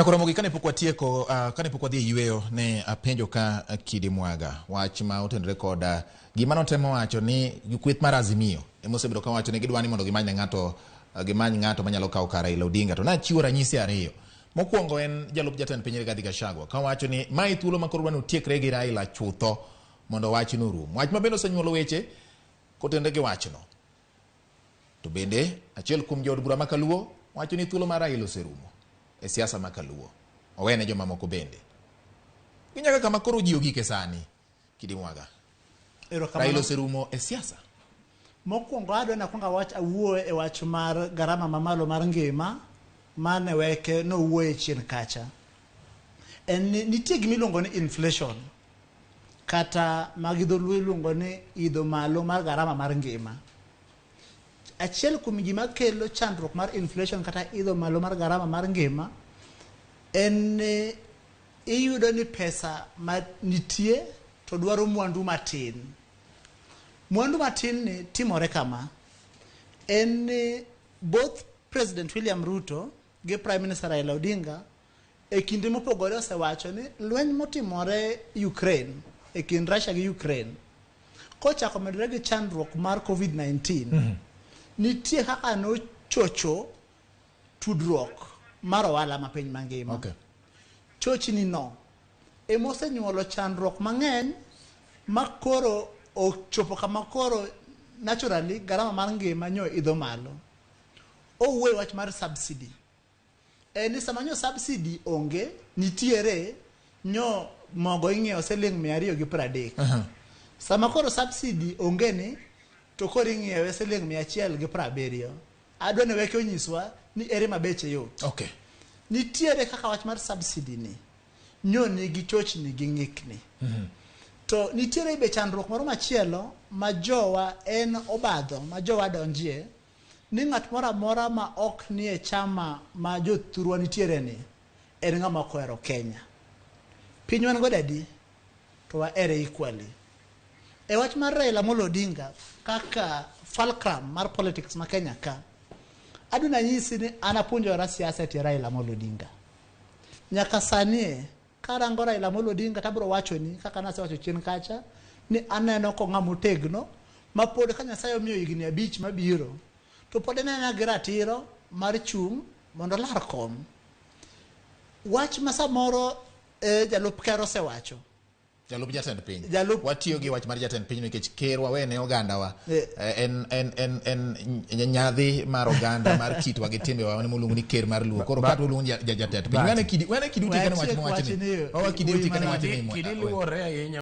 Nyako Ramogi kane pok watieko kane pok wadhi yweyo ne apenjo ka Kidi Mwaga wach ma otendore kod gima notemo wacho ni kweth mar Azimio emosebedo ka wacho ni gidwani mondo gimany ng'ato manyalo kawo kar Raila Odinga, to nachiwo ranyisi ariyo. Mokwongo en jalup jatend piny Rigathi Gachagua ka wacho ni mai thuolo ma koro dwani otiekre gi Raila chutho mondo wach no rum. Wach ma bende osenyuolo weche kotende gi wachno. To bende achiel kuom jood bura makaluo wacho ni thuolo mar Raila oserumo e siasa makaluo. Owene joma moko bende. Ginyaka kama koro jiyo gike sani Kidi Mwaga. Raila oserumo e siasa. Mokwongo adwa na kwanga wach awuo e wach mar garama mamalo mar ngima mane weke no wuoye chien kacha. Nitie gima iluongo ni inflation kata magidholuo iluongo ni idho malo mar garama mar ngima. Achiel kuom gima kelo chandruok mar inflation kata idho malo mar garama mar ngima en iyudo ni pesa ma nitie to dwaro mwandu matin. Mwandu matin ni timore kama en both President William Ruto gi Prime Minister Raila Odinga e kinde mopogore osewacho ni lweny motimore Ukraine e kind Russia gi Ukraine kochako medore gi chandruok mar COVID-19 nitie kaka no chocho tudruok mar ohala ma piny mangima. Okay. Chochni no emosenyuolo chandruok mang'eny makoro ochopo kama koro naturally garama mar ngima nyo idho malo. Owuoyo wach mar subsidy. Ni sama nyo subsidy onge nitiere nyo mogo ing'iewo siling 230. Sama koro subsidy onge ni to koro ing'iewe siling 170. Adwa ne weke onyiswa ni ere mabeche yot. Okay. Nitiere kaka wach mar subsidy ni nyo nigi chochni gi ng'ikni. To nitiere be chandruok moro machielo ma jowa en obadho ma jowa donjie ni ng'at moro amora ma ok nie chama ma jothurwa nitiere ni en ng'ama ohero Kenya. Pinywan go dadi to waere equally. E wach mar Raila Odinga kaka fulcrum mar politics ma Kenya ka aduna nyisi ni anapuonjora siasa ti Raila Odinga. Nyaka sani karango Raila Odinga tabro wacho ni kaka nasewacho chien kacha ni aneno ko ng'ama otegno ma pod ka Nyasaye omiyo higni abich mabiro to pod enena gi ratiro mar chung mondo lar kom. Wach ma samoro jalup ker osewacho. Jalup jatend piny. Watiyo gi wach mar jatend piny nikech ker wawene oganda wa. En nyadhi mar oganda mar kitwa gi timbe wa moluongo ni ker mar luo. Koro kato luongo jatend piny. Wene Kidi utikane wach ma wachni. Kidi utikane wach ni. Kidi luore ahinya